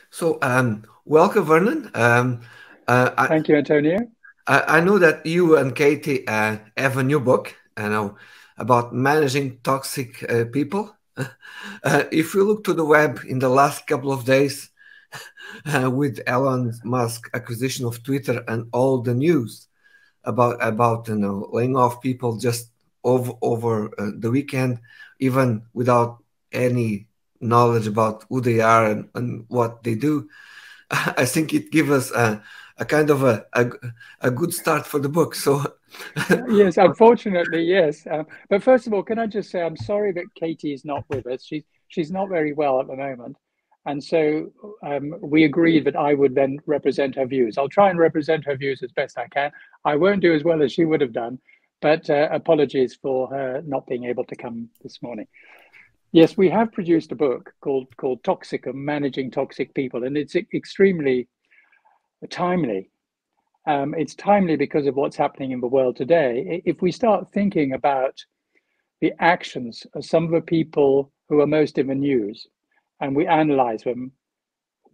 So, welcome, Vernon. Uh, I, Thank you, Antonio. I know that you and Katie have a new book, about managing toxic people. If you look to the web in the last couple of days, with Elon Musk acquisition of Twitter and all the news about laying off people just over the weekend, even without any knowledge about who they are and what they do, I think it gives us a kind of a good start for the book. So, Yes, unfortunately, yes. But first of all, can I just say I'm sorry that Katie is not with us. She's not very well at the moment, and so we agreed that I would then represent her views. I'll try and represent her views as best I can. I won't do as well as she would have done, but apologies for her not being able to come this morning. Yes, we have produced a book called Toxicum: Managing Toxic People, and it's extremely timely. It's timely because of what's happening in the world today. If we start thinking about the actions of some of the people who are most in the news and we analyze them,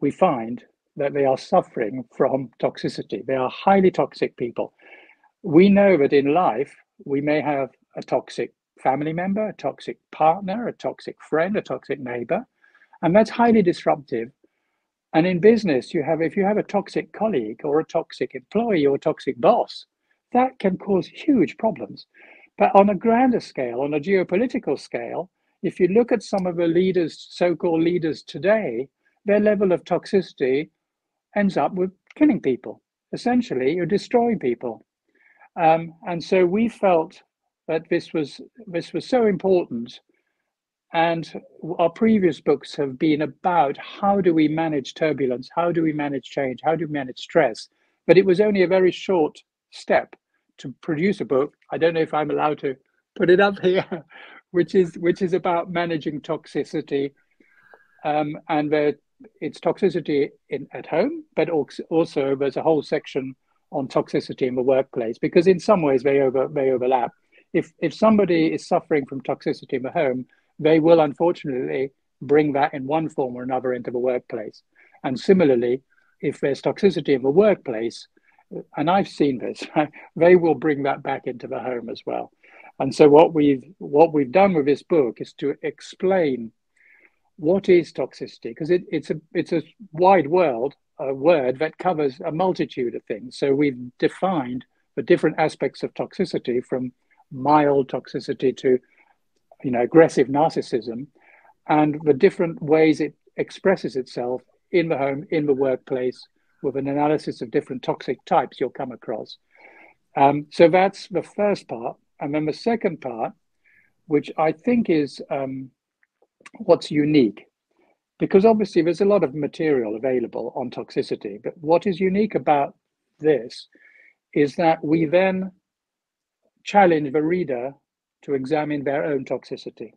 we find that they are suffering from toxicity. They are highly toxic people. We know that in life, we may have a toxic family member, a toxic partner, a toxic friend, a toxic neighbor, and that's highly disruptive. And in business, if you have a toxic colleague or a toxic employee or a toxic boss, that can cause huge problems. But on a grander scale, on a geopolitical scale, if you look at some of the leaders, so-called leaders today, their level of toxicity ends up with killing people. Essentially, you're destroying people. And so we felt that this was so important, and our previous books have been about how do we manage turbulence, how do we manage change, how do we manage stress. But it was only a very short step to produce a book. I don't know if I'm allowed to put it up here, which is about managing toxicity, and it's toxicity at home, but also there's a whole section on toxicity in the workplace, because in some ways they overlap. If somebody is suffering from toxicity in the home, they will unfortunately bring that in one form or another into the workplace. And similarly, if there's toxicity in the workplace, and I've seen this, they will bring that back into the home as well. And so what we've done with this book is to explain what is toxicity, because it's a wide world, a word that covers a multitude of things. So we've defined the different aspects of toxicity, from mild toxicity to aggressive narcissism, and the different ways it expresses itself in the home, in the workplace, with an analysis of different toxic types you'll come across. So that's the first part. And then the second part, which I think is what's unique, because obviously there's a lot of material available on toxicity, but what is unique about this is that we then challenge the reader to examine their own toxicity,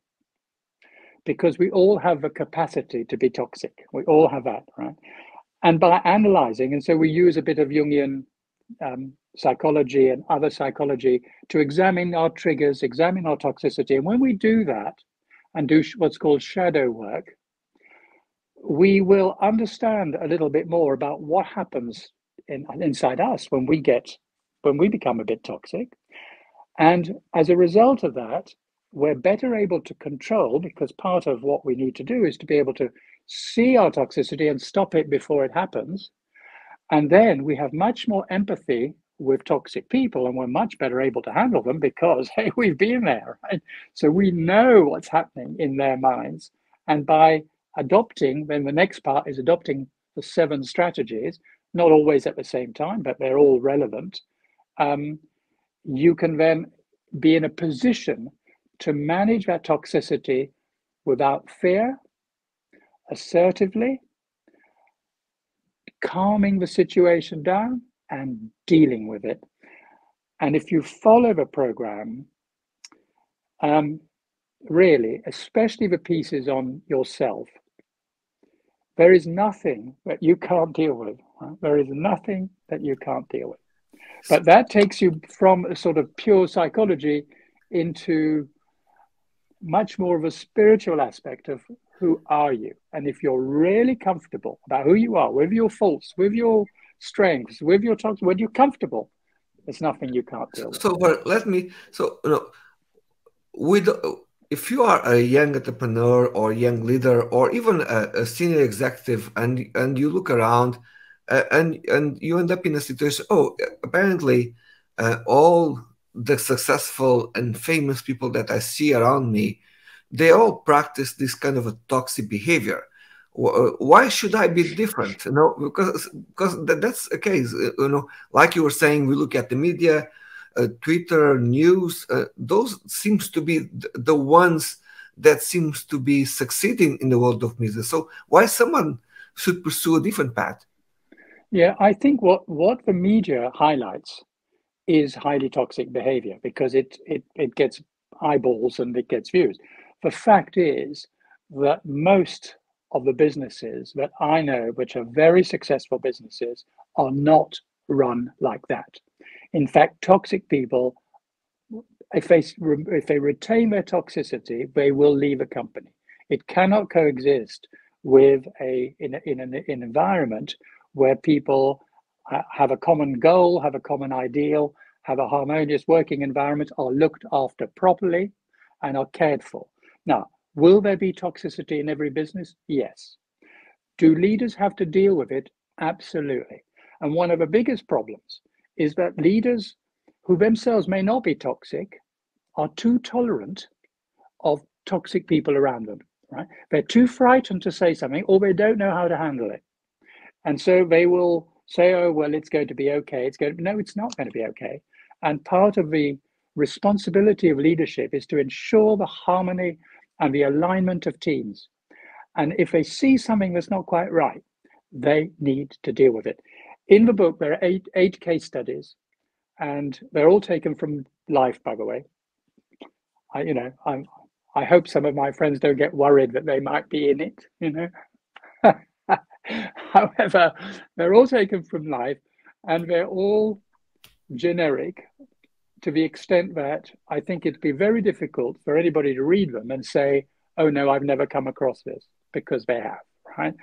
because we all have the capacity to be toxic. We all have that, right? And by analyzing, and so we use a bit of Jungian psychology and other psychology to examine our triggers, examine our toxicity. And when we do that and do what's called shadow work, we will understand a little bit more about what happens inside us when we become a bit toxic. And as a result of that, we're better able to control, because part of what we need to do is to be able to see our toxicity and stop it before it happens. And then we have much more empathy with toxic people, and we're much better able to handle them because, hey, we've been there, right? So we know what's happening in their minds. And by adopting, then the next part is adopting the 7 strategies, not always at the same time, but they're all relevant. You can then be in a position to manage that toxicity without fear, assertively, calming the situation down and dealing with it. And if you follow the program, really, especially the pieces on yourself, there is nothing that you can't deal with. Right? There is nothing that you can't deal with. But that takes you from a sort of pure psychology into much more of a spiritual aspect of who are you? And if you're really comfortable about who you are, with your faults, with your strengths, with your toxic, when you're comfortable, there's nothing you can't deal with. So, but let me. So, with if you are a young entrepreneur or young leader or even a senior executive, and you look around, and you end up in a situation. Oh, apparently, all the successful and famous people that I see around me, they all practice this kind of a toxic behavior. Why should I be different? Because that's the case. Like you were saying, we look at the media, Twitter, news. Those seems to be the ones that seems to be succeeding in the world of music. So why someone should pursue a different path? Yeah, I think what the media highlights is highly toxic behavior because it gets eyeballs and it gets views. The fact is that most of the businesses that I know, which are very successful businesses, are not run like that. In fact, toxic people, if they retain their toxicity, they will leave a company. It cannot coexist with an environment where people have a common goal, have a common ideal, have a harmonious working environment, are looked after properly, and are cared for. Now, will there be toxicity in every business? Yes. Do leaders have to deal with it? Absolutely. And one of the biggest problems is that leaders who themselves may not be toxic are too tolerant of toxic people around them, right? They're too frightened to say something or they don't know how to handle it. And so they will say, oh, well, it's going to be okay. No, it's not going to be okay. And part of the responsibility of leadership is to ensure the harmony and the alignment of teams. And if they see something that's not quite right, they need to deal with it. In the book, there are eight case studies, and they're all taken from life, by the way. I hope some of my friends don't get worried that they might be in it. However, they're all taken from life, and they're all generic to the extent that I think it'd be very difficult for anybody to read them and say, oh no, I've never come across this, because they have, right?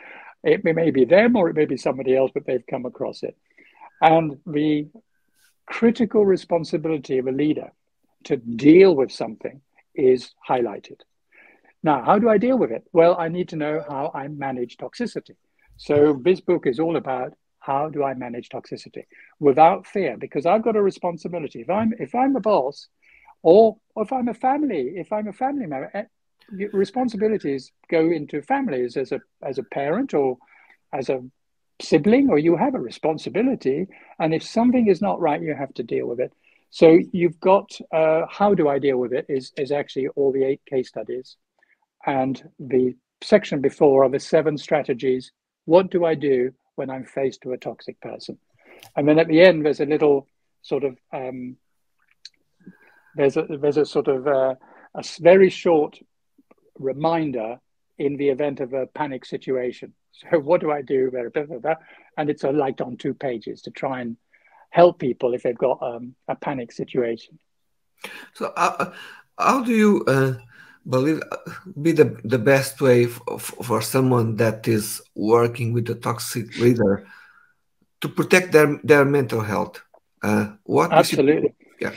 It may be them or it may be somebody else, but they've come across it. And the critical responsibility of a leader to deal with something is highlighted. Now, how do I deal with it? Well, I need to know how I manage toxicity. So this book is all about how do I manage toxicity without fear, because I've got a responsibility. If I'm the boss, or if I'm a family member, responsibilities go into families as a parent or as a sibling, or you have a responsibility. And if something is not right, you have to deal with it. So you've got how do I deal with it is actually all the 8 case studies. And the section before are the 7 strategies. What do I do when I'm faced with a toxic person? And then at the end, there's a little sort of there's a sort of a very short reminder in the event of a panic situation. So what do I do? And it's like on 2 pages to try and help people if they've got a panic situation. So how do you believe be the best way for someone that is working with a toxic leader to protect their mental health? What we should do? Absolutely. Yeah.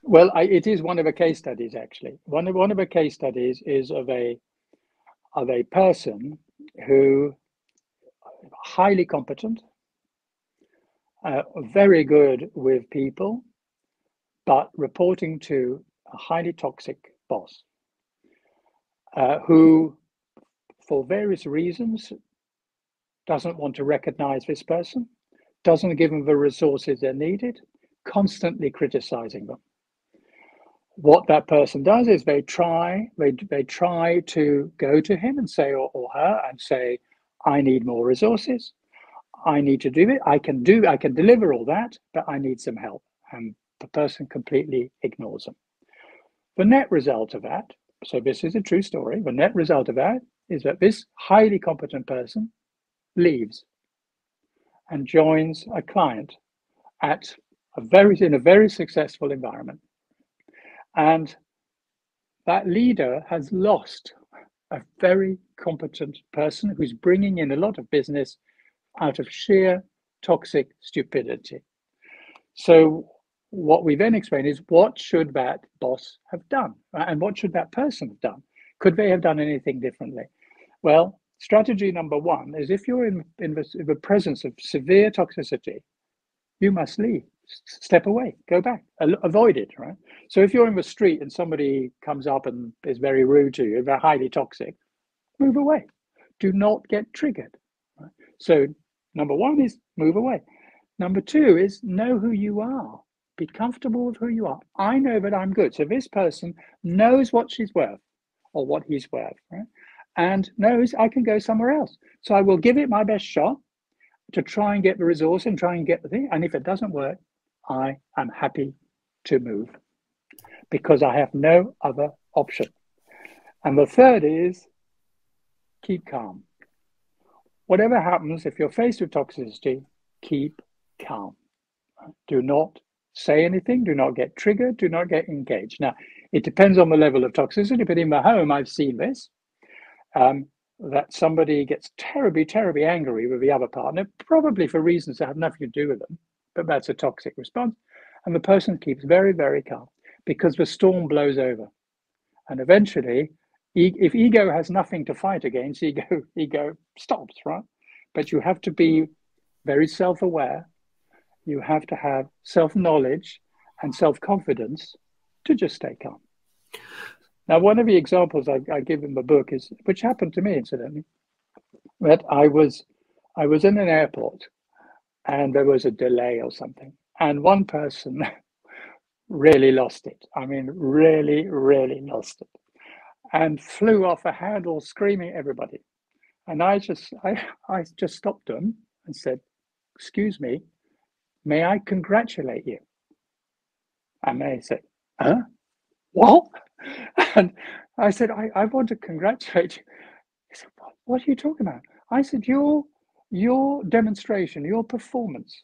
Well, it is one of the case studies, actually. One of the case studies is of a person who highly competent, very good with people, but reporting to a highly toxic boss, who, for various reasons, doesn't want to recognize this person, doesn't give them the resources they're needed, constantly criticizing them. What that person does is they try to go to him and say, or her, and say, I need more resources. I need to do it. I can deliver all that, but I need some help. And the person completely ignores them. The net result of that, so this is a true story, the net result of that is that this highly competent person leaves and joins a client in a very successful environment. And that leader has lost a very competent person who's bringing in a lot of business out of sheer toxic stupidity. So what we then explain is, what should that boss have done? And what should that person have done? Could they have done anything differently? Well, strategy number one is, if you're in the presence of severe toxicity, you must leave, step away, go back, avoid it, right? So if you're in the street and somebody comes up and is very rude to you, they're highly toxic, move away. Do not get triggered. Right? So number one is move away. Number two is know who you are. Be comfortable with who you are. I know that I'm good. So this person knows what she's worth or what he's worth, right? And knows I can go somewhere else. So I will give it my best shot to try and get the resource and try and get the thing. And if it doesn't work, I am happy to move because I have no other option. And the third is keep calm. Whatever happens, if you're faced with toxicity, keep calm. Do not say anything. Do not get triggered. Do not get engaged. Now, it depends on the level of toxicity, but in the home, I've seen this. That somebody gets terribly, terribly angry with the other partner, probably for reasons that have nothing to do with them, but that's a toxic response. And the person keeps very, very calm because the storm blows over. And eventually, if ego has nothing to fight against, ego stops, right? But you have to be very self-aware. You have to have self-knowledge and self-confidence to just stay calm. Now, one of the examples I give in the book is, which happened to me incidentally, that I was in an airport and there was a delay or something, and one person really lost it. I mean, really, really lost it, and flew off a handle, screaming at everybody. And I just stopped them and said, "Excuse me, may I congratulate you?" And they said, "Huh? What?" And I said, I want to congratulate you. He said, what are you talking about? I said, your demonstration, your performance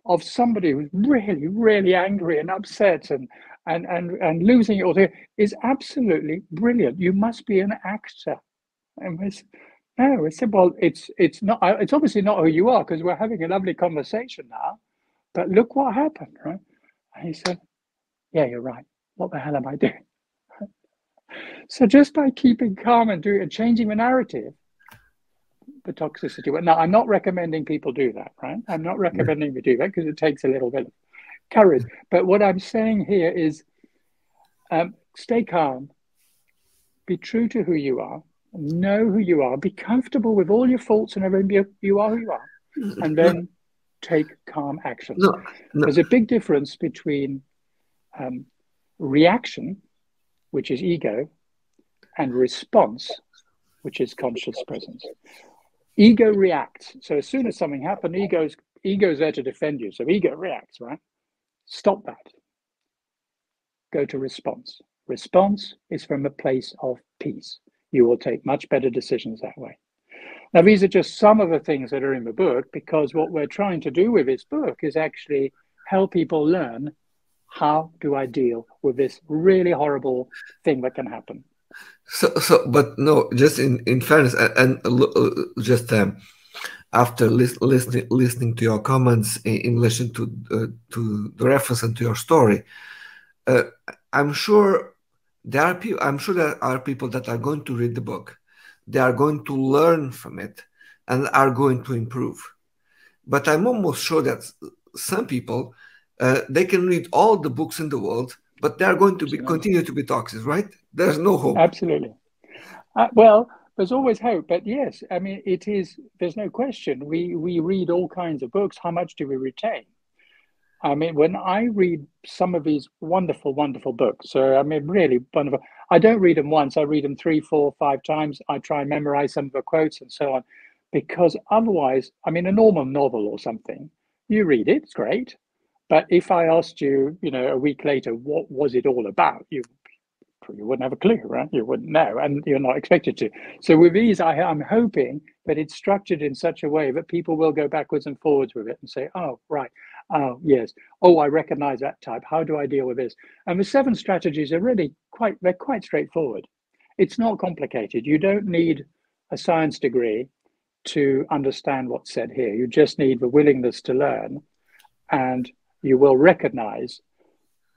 of somebody who's really, really angry and upset and losing it all is absolutely brilliant. You must be an actor. And I said, no. I said, well, it's not. It's obviously not who you are, because we're having a lovely conversation now. But look what happened, right? And he said, yeah, you're right. What the hell am I doing? So just by keeping calm and changing the narrative, the toxicity. Now, I'm not recommending people do that, right? I'm not recommending you do that because it takes a little bit of courage. But what I'm saying here is stay calm, be true to who you are, know who you are, be comfortable with all your faults and everything. You are who you are, and then take calm action. There's a big difference between reaction, which is ego, and response, which is conscious presence. Ego reacts. So as soon as something happens, ego's there to defend you. So ego reacts, right? Stop that. Go to response. Response is from a place of peace. You will take much better decisions that way. Now, these are just some of the things that are in the book, because what we're trying to do with this book is actually help people learn, how do I deal with this really horrible thing that can happen? But no, just in fairness, and just after listening to your comments in relation to the reference and to your story, I'm sure there are people that are going to read the book, they are going to learn from it, and are going to improve. But I'm almost sure that some people they can read all the books in the world, but they are going to continue to be toxic, right? There's no hope. Absolutely. Well, there's always hope, but yes, I mean, there's no question. We read all kinds of books. How much do we retain? I mean, when I read some of these wonderful, wonderful books, so I mean, really wonderful. I don't read them once. I read them 3, 4, 5 times. I try and memorize some of the quotes and so on, because otherwise, I mean, a normal novel or something, you read it, it's great. But if I asked you, a week later, what was it all about? You wouldn't have a clue, right? You wouldn't know, and you're not expected to. So with these, I'm hoping that it's structured in such a way that people will go backwards and forwards with it and say, oh, right, oh, yes, oh, I recognize that type. How do I deal with this? And the 7 strategies are really quite straightforward. It's not complicated. You don't need a science degree to understand what's said here. You just need the willingness to learn, and you will recognize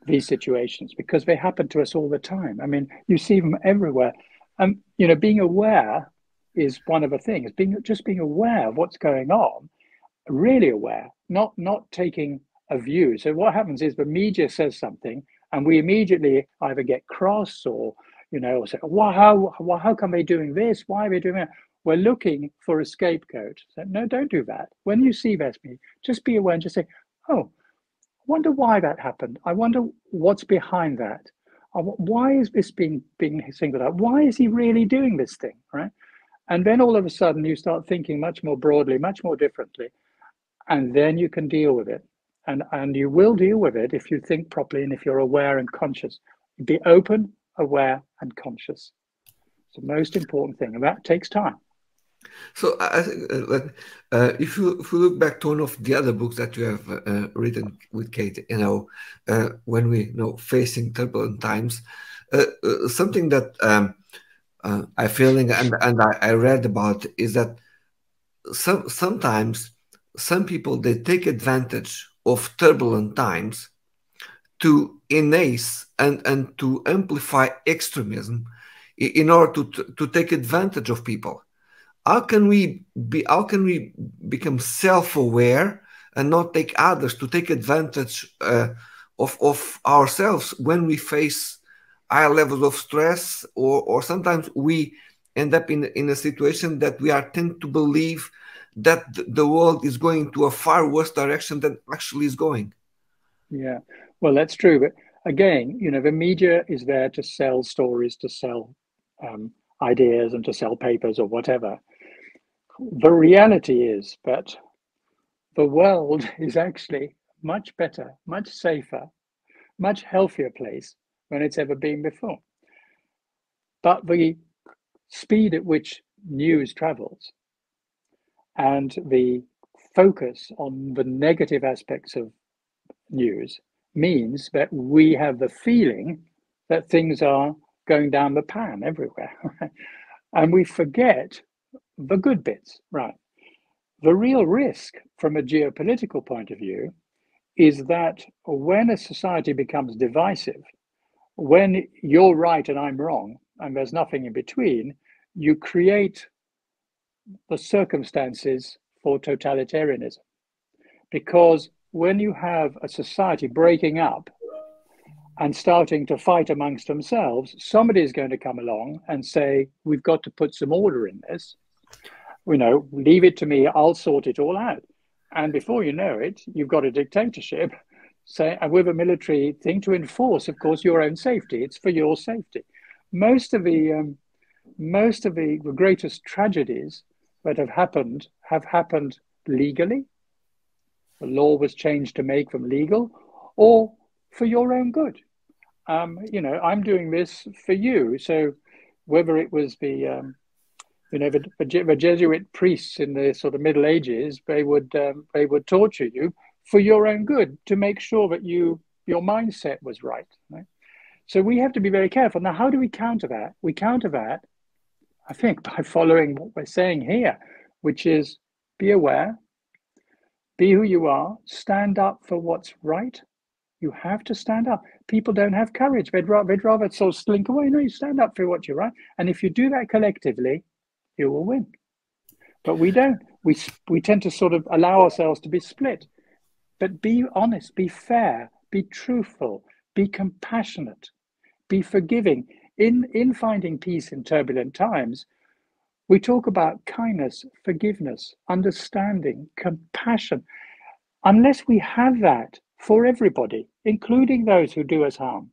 these situations because they happen to us all the time. I mean, you see them everywhere. And, being aware is one of the things, just being aware of what's going on, really aware, not taking a view. So what happens is the media says something and we immediately either get cross or, or say, well, how come they doing this? Why are they doing that? We're looking for a scapegoat. So, no, don't do that. When you see that, just be aware and just say, oh, I wonder why that happened. I wonder what's behind that. Why is this being singled out? Why is he really doing this thing, right? And then all of a sudden you start thinking much more broadly, much more differently, and then you can deal with it. And you will deal with it if you think properly and if you're aware and conscious. Be open, aware, and conscious. It's the most important thing, and that takes time. So I think if you look back to one of the other books that you have written with Kate, when we facing turbulent times, something that I feeling and I read about is that sometimes some people, they take advantage of turbulent times to enhance and to amplify extremism in order to take advantage of people. How can we become self-aware and not take others to take advantage of ourselves when we face high levels of stress, or sometimes we end up in a situation that we are tend to believe that the world is going to a far worse direction than actually is going? Yeah, well, that's true. But again, the media is there to sell stories, to sell ideas, and to sell papers or whatever. The reality is that the world is actually much better, much safer, much healthier place than it's ever been before. But the speed at which news travels and the focus on the negative aspects of news means that we have the feeling that things are going down the pan everywhere. And we forget the good bits, right? The real risk from a geopolitical point of view is that when a society becomes divisive, when you're right and I'm wrong, and there's nothing in between, you create the circumstances for totalitarianism. Because when you have a society breaking up and starting to fight amongst themselves, somebody is going to come along and say, we've got to put some order in this. Leave it to me, I'll sort it all out. And before you know it, you've got a dictatorship, and with a military thing to enforce, of course, your own safety. It's for your safety. Most of the greatest tragedies that have happened legally. The law was changed to make them legal, or for your own good. I'm doing this for you. So whether it was the Jesuit priests in the sort of Middle Ages, they would torture you for your own good to make sure that your mindset was right. So we have to be very careful. Now, how do we counter that? We counter that, I think, by following what we're saying here, which is be aware, be who you are, stand up for what's right. You have to stand up. People don't have courage. They'd rather sort of slink away. No, you stand up for what you're right. And if you do that collectively, you will win. But we don't. We tend to sort of allow ourselves to be split. But be honest, be fair, be truthful, be compassionate, be forgiving. In finding peace in turbulent times, we talk about kindness, forgiveness, understanding, compassion. Unless we have that for everybody, including those who do us harm,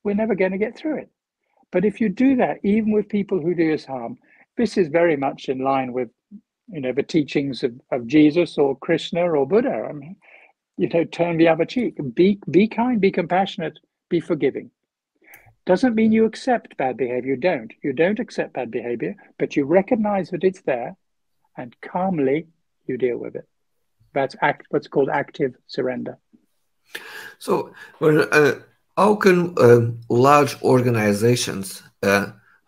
we're never going to get through it. But if you do that, even with people who do us harm, this is very much in line with, the teachings of Jesus or Krishna or Buddha. I mean, turn the other cheek. Be kind, be compassionate, be forgiving. Doesn't mean you accept bad behavior. You don't accept bad behavior, but you recognize that it's there and calmly you deal with it. That's what's called active surrender. So, how can large organizations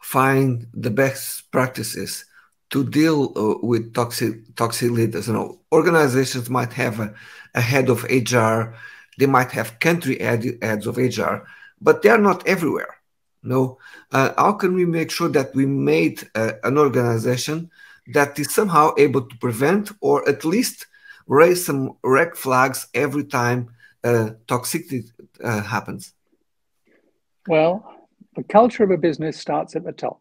find the best practices to deal with toxic leaders. Organizations might have a head of HR, they might have country heads of HR, but they are not everywhere. No, how can we make sure that we made an organization that is somehow able to prevent or at least raise some red flags every time toxicity happens? Well, the culture of a business starts at the top.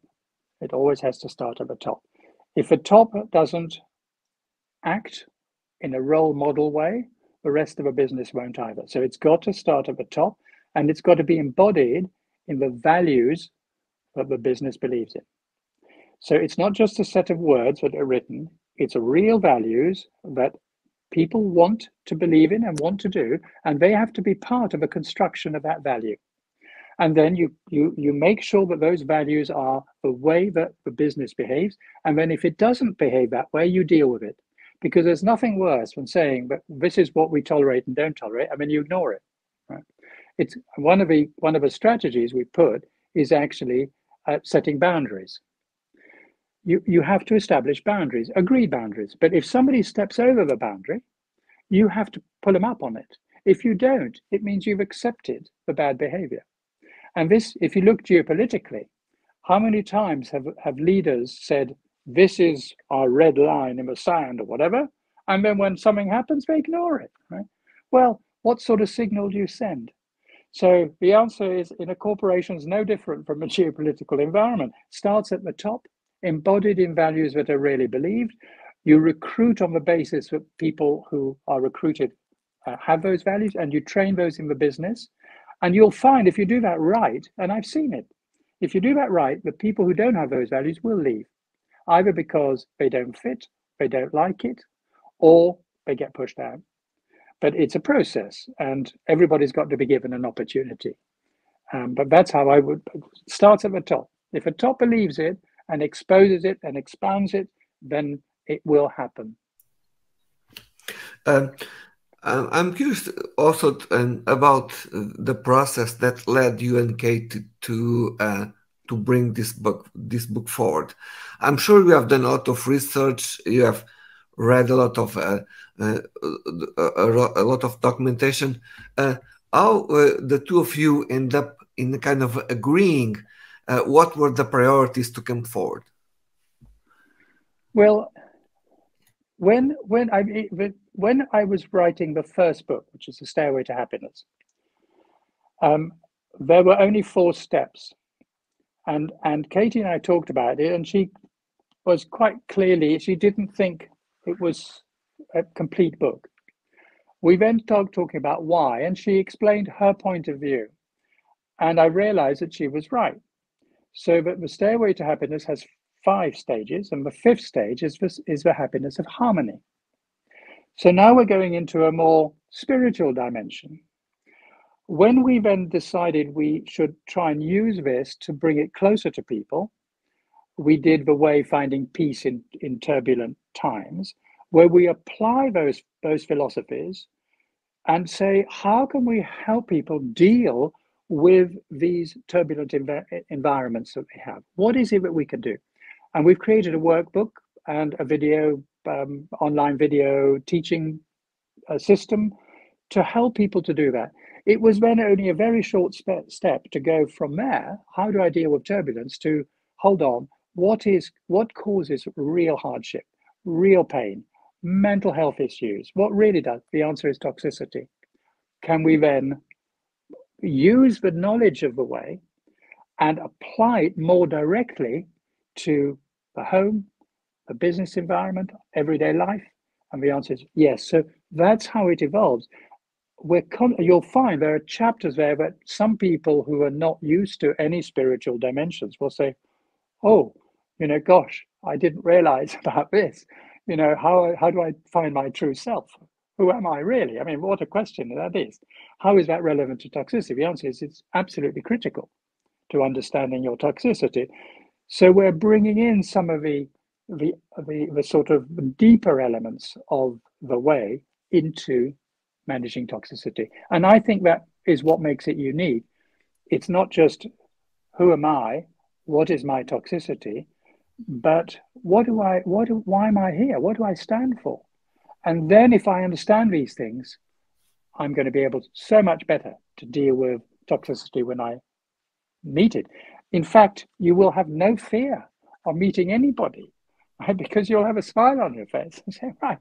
It always has to start at the top. If the top doesn't act in a role model way, the rest of a business won't either. So it's got to start at the top, and it's got to be embodied in the values that the business believes in. So it's not just a set of words that are written, it's real values that people want to believe in and want to do, and they have to be part of a construction of that value. And then you make sure that those values are the way that the business behaves. And then if it doesn't behave that way, you deal with it. Because there's nothing worse than saying that this is what we tolerate and don't tolerate, and then you ignore it. Right? It's one of the strategies we put is actually setting boundaries. You have to establish boundaries, agreed boundaries. But if somebody steps over the boundary, you have to pull them up on it. If you don't, it means you've accepted the bad behavior. And this, if you look geopolitically, how many times have leaders said, this is our red line in the sand or whatever, and then when something happens, they ignore it, right? Well, what sort of signal do you send? So the answer is, in a corporation, is no different from a geopolitical environment. Starts at the top, embodied in values that are really believed. You recruit on the basis that people who are recruited have those values, and you train those in the business. And you'll find if you do that right, and I've seen it, if you do that right, the people who don't have those values will leave, either because they don't fit, they don't like it, or they get pushed out. But it's a process, and everybody's got to be given an opportunity. But that's how I would start at the top. If a top believes it and exposes it and expands it, then it will happen. I'm curious also about the process that led you and Kate to bring this book forward. I'm sure you have done a lot of research. You have read a lot of documentation. How the two of you end up in kind of agreeing? What were the priorities to come forward? Well, when I was writing the first book, which is The Stairway to Happiness, there were only 4 steps, and Katie and I talked about it, and she was quite clearly, she didn't think it was a complete book. We then started talking about why, and she explained her point of view, and I realized that she was right. So that The Stairway to Happiness has 5 stages, and the 5th stage is the happiness of harmony. So now we're going into a more spiritual dimension. When we then decided we should try and use this to bring it closer to people, we did the way Finding Peace in Turbulent Times, where we apply those philosophies and say, how can we help people deal with these turbulent environments that they have? What is it that we can do? And we've created a workbook and a video, online video teaching system to help people to do that. It was then only a very short step to go from there, how do I deal with turbulence, to hold on, what causes real hardship, real pain, mental health issues? What really does? The answer is toxicity. Can we then use the knowledge of the way and apply it more directly to the home, the business environment, everyday life? And the answer is yes. So that's how it evolves. You'll find there are chapters there that some people who are not used to any spiritual dimensions will say, oh, gosh, I didn't realize about this. How do I find my true self? Who am I really? I mean, what a question that is. How is that relevant to toxicity? The answer is it's absolutely critical to understanding your toxicity. So we're bringing in some of the sort of deeper elements of the way into managing toxicity. And I think that is what makes it unique. It's not just who am I, what is my toxicity, but why am I here? What do I stand for? And then if I understand these things, I'm going to be able to, so much better to deal with toxicity when I meet it. In fact, you will have no fear of meeting anybody, right? Because you'll have a smile on your face and say, right,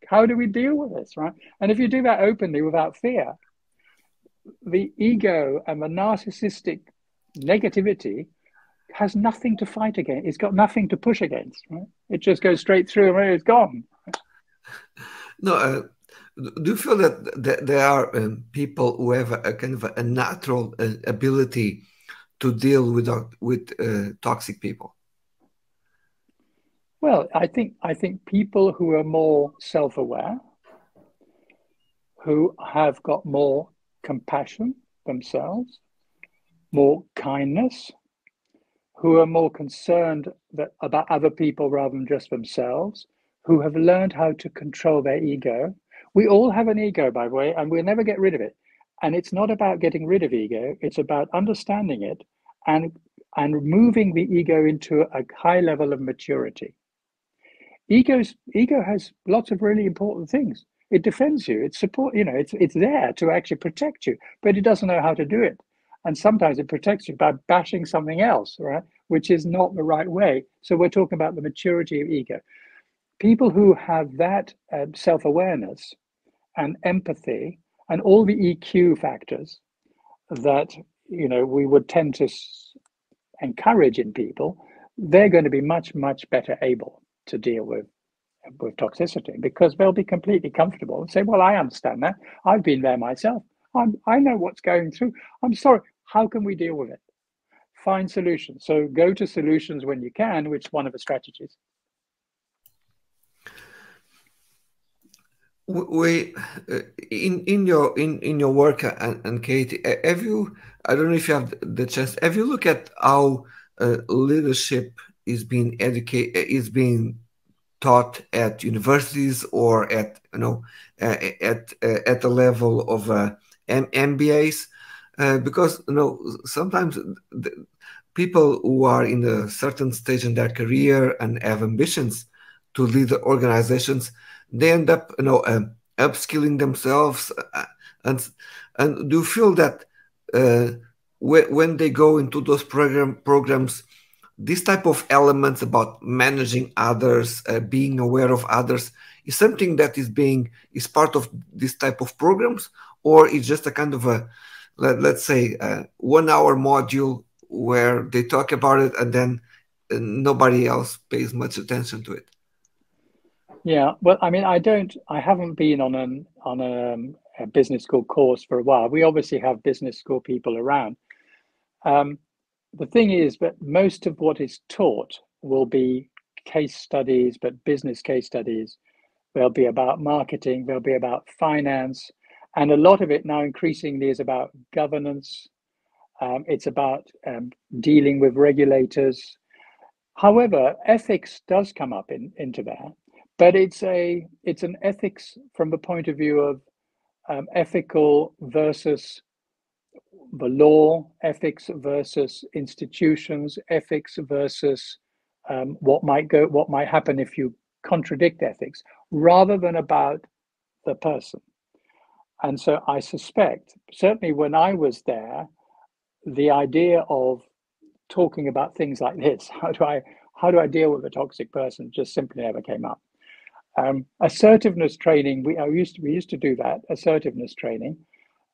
how do we deal with this, right? And if you do that openly without fear, the ego and the narcissistic negativity has nothing to fight against. It's got nothing to push against, right? It just goes straight through and it's gone. No, do you feel that there are people who have a kind of a natural ability to deal with toxic people? Well, I think people who are more self-aware, who have got more compassion themselves, more kindness, who are more concerned about other people rather than just themselves, who have learned how to control their ego. We all have an ego, by the way, and we'll never get rid of it. And it's not about getting rid of ego, it's about understanding it and moving the ego into a high level of maturity. Ego has lots of really important things. It defends you, it's support, it's there to actually protect you, but it doesn't know how to do it. And sometimes it protects you by bashing something else, right? Which is not the right way. So we're talking about the maturity of ego. People who have that self-awareness and empathy and all the EQ factors that we would tend to encourage in people, they're going to be much, much better able to deal with toxicity because they'll be completely comfortable and say, well, I understand that. I've been there myself. I know what's going through. I'm sorry. How can we deal with it? Find solutions. So go to solutions when you can, which is one of the strategies. We in your work, and Katie, have you? I don't know if you have the chance. Have you looked at how leadership is being taught at universities or at the level of MBAs? Because sometimes people who are in a certain stage in their career and have ambitions to lead organizations, they end up upskilling themselves, and do you feel that when they go into those programs, this type of elements about managing others, being aware of others, is something that is part of this type of programs, or is just a kind of a, let's say, 1 hour module where they talk about it and then nobody else pays much attention to it? Yeah, well, I mean, I haven't been on a business school course for a while. We obviously have business school people around. The thing is that most of what is taught will be case studies, but business case studies. They'll be about marketing, they'll be about finance, and a lot of it now increasingly is about governance. It's about dealing with regulators. However, ethics does come up into there, but it's an ethics from the point of view of ethical versus the law, ethics versus institutions, ethics versus what might happen if you contradict ethics, rather than about the person. And so I suspect, certainly when I was there, the idea of talking about things like this, how do I deal with a toxic person, just simply never came up. Assertiveness training, we used to do that, assertiveness training.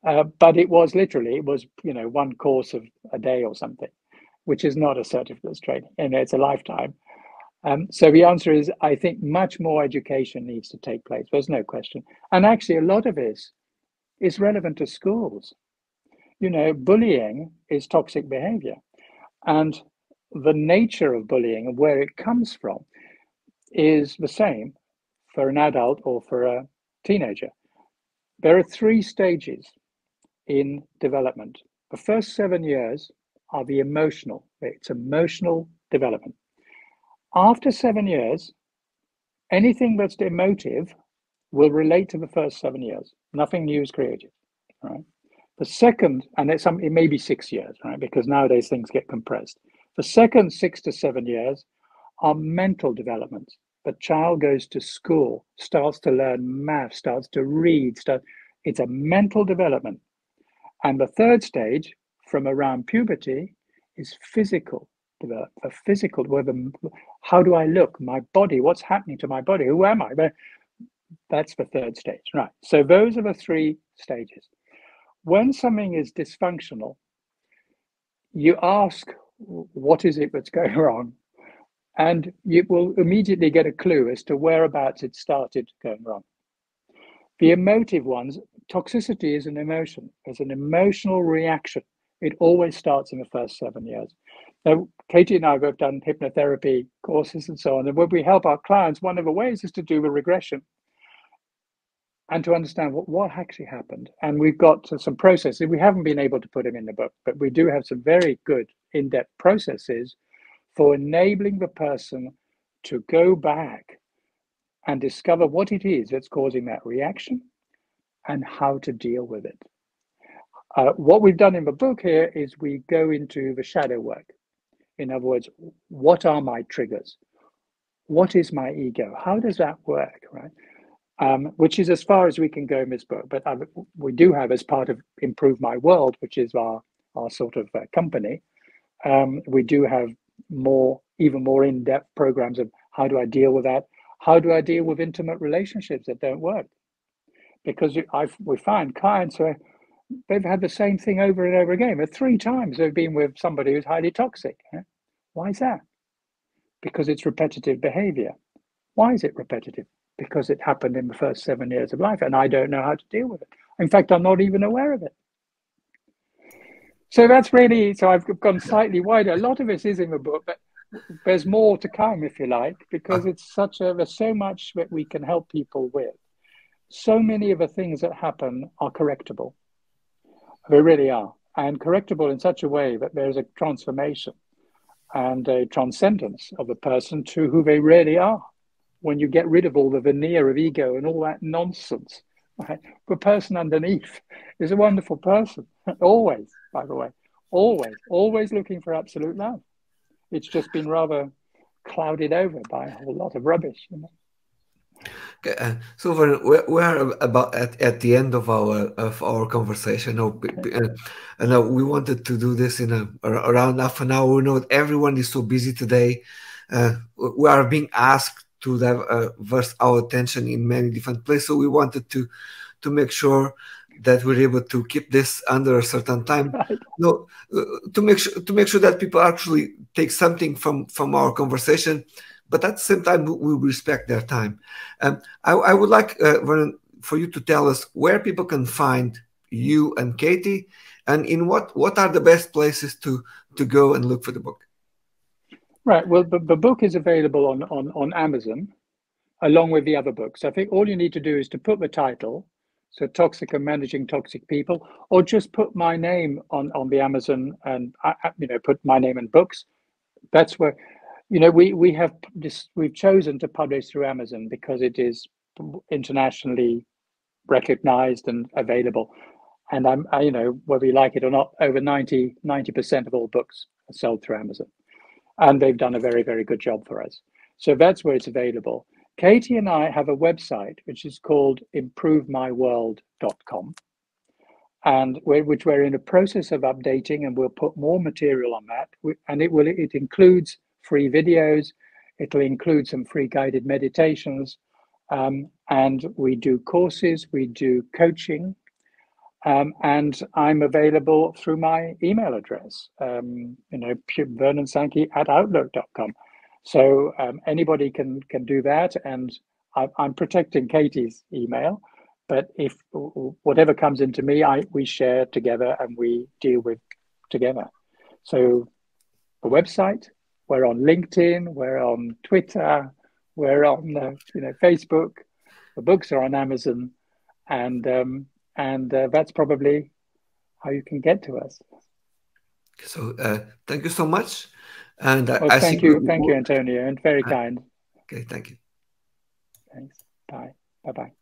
But it was one course of a day or something, which is not assertiveness training, and it's a lifetime. So the answer is, I think much more education needs to take place. There's no question. And actually, a lot of this is relevant to schools. Bullying is toxic behavior. And the nature of bullying and where it comes from is the same for an adult or for a teenager. There are 3 stages in development. The first 7 years are it's emotional development. After 7 years, anything that's emotive will relate to the first 7 years. Nothing new is created, right? The second, and it may be 6 years, right? Because nowadays things get compressed. The second 6 to 7 years are mental development. The child goes to school, starts to learn math, starts to read, it's a mental development. And the third stage, from around puberty, is physical development. The physical, how do I look? My body, what's happening to my body? Who am I? That's the third stage, right? So those are the 3 stages. When something is dysfunctional, you ask, what is it that's going wrong? And you will immediately get a clue as to whereabouts it started going wrong. The emotive ones, toxicity is an emotion. It's an emotional reaction. It always starts in the first 7 years. Now, Katie and I have done hypnotherapy courses and so on. And when we help our clients, one of the ways is to do a regression and to understand what actually happened. And we've got some processes. We haven't been able to put them in the book, but we do have some very good in-depth processes for enabling the person to go back and discover what it is that's causing that reaction and how to deal with it. What we've done in the book here is we go into the shadow work. In other words, what are my triggers? What is my ego? How does that work, right? Which is as far as we can go in this book. But we do have, as part of Improve My World, which is our sort of company, we do have even more in-depth programs of how do I deal with that? How do I deal with intimate relationships that don't work? Because we find clients they've had the same thing over and over again. But 3 times they've been with somebody who's highly toxic. Why is that? Because it's repetitive behavior. Why is it repetitive? Because it happened in the first 7 years of life and I don't know how to deal with it. In fact, I'm not even aware of it. So that's really, so I've gone slightly wider. A lot of this is in the book, but there's more to come, if you like, because there's so much that we can help people with. So many of the things that happen are correctable. They really are. And correctable in such a way that there's a transformation and a transcendence of the person to who they really are. When you get rid of all the veneer of ego and all that nonsense, right? The person underneath is a wonderful person. Always, by the way, always looking for absolute love. It's just been rather clouded over by a whole lot of rubbish. Okay, so we're about at the end of our conversation. We wanted to do this in around half an hour. We know everyone is so busy today. We are being asked to divert our attention in many different places. So we wanted to make sure that we're able to keep this under a certain time. Right. No, to make sure that people actually take something from our conversation, but at the same time we respect their time. I would like Vernon, for you to tell us where people can find you and Katie, and in what are the best places to go and look for the book. Right. Well, the book is available on Amazon, along with the other books. I think all you need to do is to put the title, so Toxicum, Managing Toxic People, or just put my name on the Amazon and put my name and books. That's where, we've chosen to publish through Amazon because it is internationally recognized and available. And whether you like it or not, over 90% of all books are sold through Amazon. And they've done a very, very good job for us. So that's where it's available. Katie and I have a website, which is called improvemyworld.com, and which we're in the process of updating, and we'll put more material on that. And it includes free videos. It'll include some free guided meditations. And we do courses, we do coaching. And I'm available through my email address, Vernon Sankey @outlook.com. So anybody can do that, and I'm protecting Katie's email, but if whatever comes into me, we share together and we deal with together. So the website, we're on LinkedIn, we're on Twitter, we're on Facebook. The books are on Amazon, and that's probably how you can get to us. So thank you so much. And thank you, Antonio, and very kind. Okay, thank you. Thanks. Bye. Bye-bye.